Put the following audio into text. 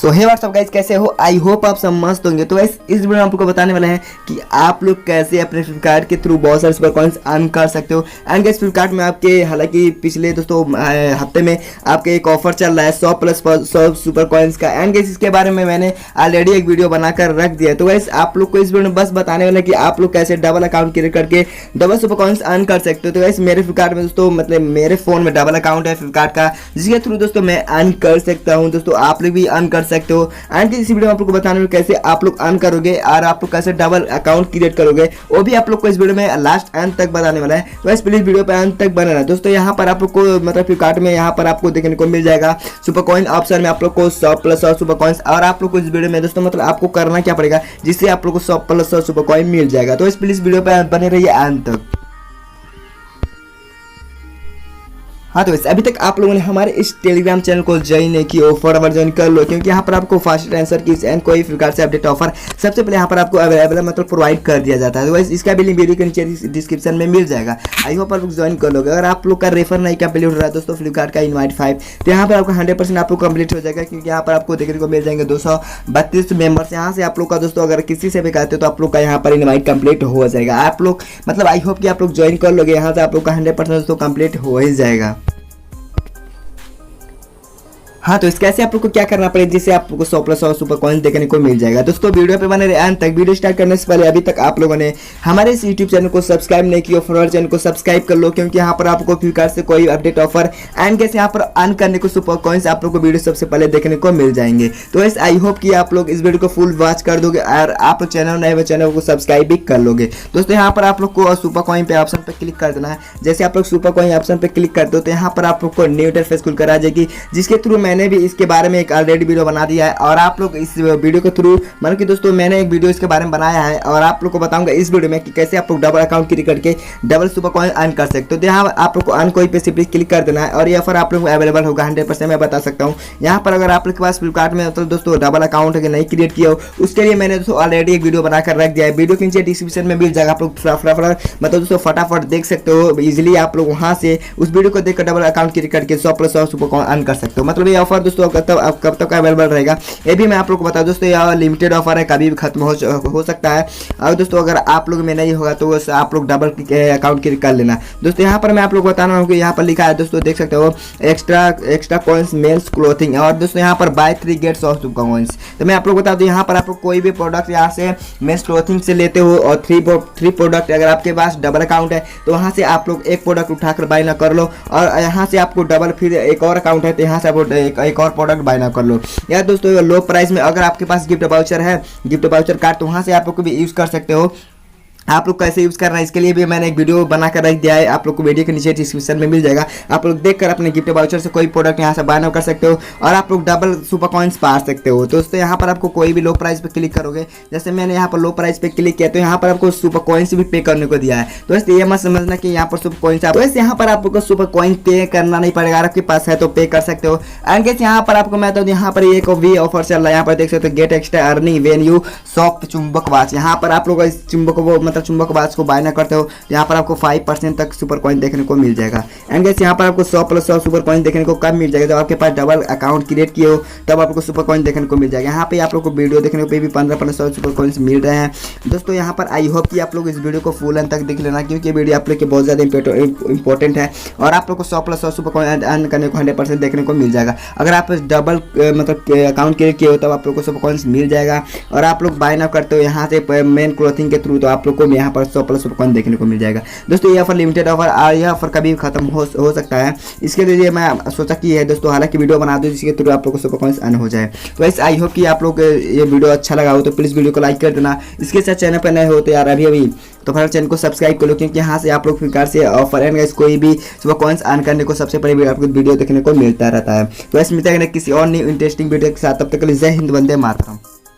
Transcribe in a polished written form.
सो हे WhatsApp guys, कैसे हो? I hope आप सब मस्त होंगे। तो गाइस इस वीडियो में आपको बताने वाला है कि आप लोग कैसे अपने फ्लिपकार्ट के थ्रू बहुत सारे सुपर कॉइन्स अर्न कर सकते हो। एंड गाइस फ्लिपकार्ट में आपके हालांकि पिछले दोस्तों हफ्ते में आपके एक ऑफर चल रहा है 100+ सुपर कॉइन्स का। एंड गाइस इसके बारे में मैंने ऑलरेडी एक वीडियो बनाकर रख दिया है। तो गाइस आप लोग को इस वीडियो में बस बताने वाला है कि आप लोग कैसे डबल अकाउंट क्रिएट करके डबल सुपर कॉइन्स अर्न कर सकते हो। तो गाइस मेरे फ्लिपकार्ट में दोस्तों मतलब मेरे फोन में डबल अकाउंट है फ्लिपकार्ट का, जिसके थ्रू दोस्तों मैं अर्न कर सकता हूँ। दोस्तों आप लोग भी अर्न कर सकते हो। एंड इस वीडियो में आप लोग को बताने में कैसे आप लोग अर्न करोगे और आप लोग कैसे डबल अकाउंट क्रिएट करोगे, वो भी आप लोग को इस वीडियो में लास्ट एंड तक बताने वाला है। तो इस प्लीज वीडियो पे एंड तक बने रहना। दोस्तों यहाँ पर आप लोग को मतलब फ्लिपकार्ट में यहाँ पर आपको देखने को मिल जाएगा सुपर कॉइन ऑप्शन में आप लोग को 100+ सुपर कॉइन्स। और आप लोग को इस वीडियो में दोस्तों मतलब आपको करना क्या पड़ेगा जिससे आप लोग को 100+ सुपर कॉइन मिल जाएगा। तो इस प्लीज वीडियो पे बने रहिए एंड तक। हाँ तो वैसे अभी तक आप लोगों ने हमारे इस टेलीग्राम चैनल को ज्वाइन नहीं किया हो, फटाफट ज्वाइन कर लो, क्योंकि यहाँ पर आपको फास्ट आंसर की एंड कोई फ्लिपकार्ट से अपडेट ऑफर सबसे पहले यहाँ पर आपको अवेलेबल मतलब प्रोवाइड कर दिया जाता है। तो वैसे इसका भी लिंक वीडियो के नीचे डिस्क्रिप्शन में मिल जाएगा। आई होप आप लोग ज्वाइन कर लोगे। अगर आप लोग का रेफर नहीं कंप्लीट हो रहा है दोस्तों फ्लिपकार्ट का इनवाइट 5, तो यहाँ पर आपको 100% आपको कंप्लीट हो जाएगा, क्योंकि यहाँ पर आपको देखने को मिल जाएंगे 232 मेंबर्स। यहाँ से आप लोग का दोस्तों अगर किसी से भी कहते हो तो आप लोग का यहाँ पर इनवाइट कंप्लीट हो जाएगा। आप लोग मतलब आई होप कि आप लोग ज्वाइन कर लोगे। यहाँ से आप लोग का 100% दोस्तों कंप्लीट हो ही जाएगा। हाँ तो इसके ऐसे आप लोग को क्या करना पड़ेगा जिससे आप लोग को 100+ सुपर कॉइन्स देखने को मिल जाएगा। दोस्तों वीडियो पे बने रहे अंत तक। वीडियो स्टार्ट करने से पहले अभी तक आप लोगों ने हमारे इस यूट्यूब चैनल को सब्सक्राइब नहीं किया, फॉरवर्ड चैनल को सब्सक्राइब कर लो, क्योंकि यहाँ पर आपको फ्लिपकार्ट से कोई अपडेट ऑफर एंड कैसे यहाँ पर अर्न करने को सुपर कॉइन्स आप लोग को वीडियो सबसे पहले देखने को मिल जाएंगे। तो इस आई होप कि आप लोग इस वीडियो को फुल वॉच कर दोगे और आप चैनल नए हुए चैनल को सब्सक्राइब भी कर लोगे। दोस्तों यहाँ पर आप लोग को सुपर कॉइन पे ऑप्शन पे क्लिक कर देना है। जैसे आप लोग सुपर कॉइन ऑप्शन पे क्लिक करते हो तो यहाँ पर आप लोग को न्यू इंटरफेस खुल कर आ जाएगी, जिसके थ्रू मैंने भी इसके बारे में एक ऑलरेडी वीडियो बना दिया है। और आप लोग इस वीडियो के थ्रू मतलब कि दोस्तों मैंने एक वीडियो इसके बारे में बनाया है और आप लोग को बताऊंगा इस वीडियो में कि कैसे आप लोग डबल अकाउंट क्रिएट करके डबल सुपर कॉइन अर्न कर सकते हो। तो यहाँ आप लोग को अर्न कोई पे सिंपली क्लिक कर देना है और ये ऑफर आप लोग को अवेलेबल होगा 100%। मैं बता सकता हूँ यहाँ पर अगर आप लोग के पास फ्लिपकार्ट में मतलब दोस्तों डबल अकाउंट अगर नहीं क्रिएट किया हो, उसके लिए मैंने दोस्तों ऑलरेडी एक वीडियो बनाकर रख दिया है। वीडियो के नीचे डिस्क्रिप्शन में मिल जाएगा। आप लोग मतलब दोस्तों फटाफट देख सकते हो इजिली। आप लोग वहाँ से उस वीडियो को देखकर डबल अकाउंट क्रिएट करके 100+ सुपर कॉइन अर्न कर सकते हो। मतलब ये ऑफर दोस्तों कब तक अवेलेबल रहेगा ये भी मैं आप लोग को बता दूं। दोस्तों यह लिमिटेड ऑफर है, कभी भी खत्म हो सकता है। और दोस्तों अगर आप लोग में नहीं होगा तो आप लोग डबल अकाउंट क्रिएट कर लेना। दोस्तों यहाँ पर मैं आप लोग को बताना हूँ कि यहाँ पर लिखा है दोस्तों देख सकते हो एक्स्ट्रा कॉइन्स मेंस क्लोथिंग, और दोस्तों यहाँ पर बाय 3 गेट्स सुपर कॉइन्स। तो मैं आप लोग बता दूं यहाँ पर आप लोग कोई भी प्रोडक्ट यहाँ से मेंस क्लोथिंग से लेते हो और 3 प्रोडक्ट अगर आपके पास डबल अकाउंट है तो वहाँ से आप लोग एक प्रोडक्ट उठाकर बाय ना कर लो, और यहाँ से आपको डबल फिर एक और अकाउंट है तो यहाँ से आप एक और प्रोडक्ट बाय ना कर लो। या दोस्तों लो प्राइस में अगर आपके पास गिफ्ट वाउचर है, गिफ्ट वाउचर कार्ड, तो वहां से आप लोग को भी यूज कर सकते हो। आप लोग कैसे यूज़ करना है इसके लिए भी मैंने एक वीडियो बनाकर रख दिया है। आप लोग को वीडियो के नीचे डिस्क्रिप्शन में मिल जाएगा। आप लोग देखकर अपने गिफ्ट वाउचर से कोई प्रोडक्ट यहाँ से बाय कर सकते हो और आप लोग डबल सुपर कॉइन्स पा सकते हो। तो दोस्तों यहाँ पर आपको कोई भी लो प्राइस पे क्लिक करोगे, जैसे मैंने यहाँ पर लो प्राइस पे क्लिक किया तो यहाँ पर आपको सुपर कॉइन्स भी पे करने को दिया है। तो वैसे ये मत समझना कि यहाँ पर सुपर कॉइन्स आप वैसे यहाँ पर आपको सुपर कॉइन पे करना नहीं पड़ेगा। अगर आपके पास है तो पे कर सकते हो। एंड गाइस यहाँ पर आपको मैं तो यहाँ पर एक भी ऑफर चल रहा है। यहाँ पर देख सकते हो get extra earning when you shop चुंबक वॉच। यहाँ पर आप लोग इस चुंबक मतलब चुंबक वॉच को बाय ना करते हो यहाँ पर आपको 5% तक सुपर कॉइन देखने को मिल जाएगा। एंड गाइस यहाँ पर आपको 100+ सुपर कॉइन देखने को कब मिल जाएगा, जब आपके पास डबल अकाउंट क्रिएट किए हो तब आपको सुपर कॉइन देखने को मिल जाएगा। यहाँ पे आप लोग को वीडियो देखने को भी 15% सुपर कॉइन्स मिल रहे हैं। दोस्तों यहाँ पर आई होप कि आप लोग इस वीडियो को फुल एंड तक देख लेना, क्योंकि वीडियो आप लोग के बहुत ज़्यादा इंपॉर्टेंट है और आप लोग को 100+ सुपर कॉइन अर्न करने को 100% देखने को मिल जाएगा। अगर आप डबल मतलब अकाउंट क्रिएट किए हो तब आप लोग को सुपर कॉइन्स मिल जाएगा। और आप लोग बाय ना करते हो यहाँ से मेन क्लोथिंग के थ्रू तो आप लोग को यहाँ पर 100+ सुपर कॉइन देखने को मिल जाएगा। दोस्तों ये ऑफर लिमिटेड ऑफर और यह ऑफर कभी खत्म हो सकता है। इसके लिए मैं सोचा कि है दोस्तों हालांकि वीडियो बना दूं जिसके थ्रू आप लोग को सुपर कॉइन्स अर्न हो जाए। तो वैसे आई होप कि आप लोग ये वीडियो अच्छा लगा हो तो प्लीज़ वीडियो को लाइक कर देना। इसके साथ चैनल पर नए हो तो यार अभी तो फिर चैनल को सब्सक्राइब कर लो, क्योंकि यहाँ से आप लोग फ्लिपकार्ट से ऑफर एंड गाइस कोई भी सुपर कॉइन्स अर्न करने को सबसे पहले आपको वीडियो देखने को मिलता रहता है। तो ऐसे मिलता है किसी और न्यू इंटरेस्टिंग वीडियो के साथ। तब तक के लिए जय हिंद, वंदे मातरम।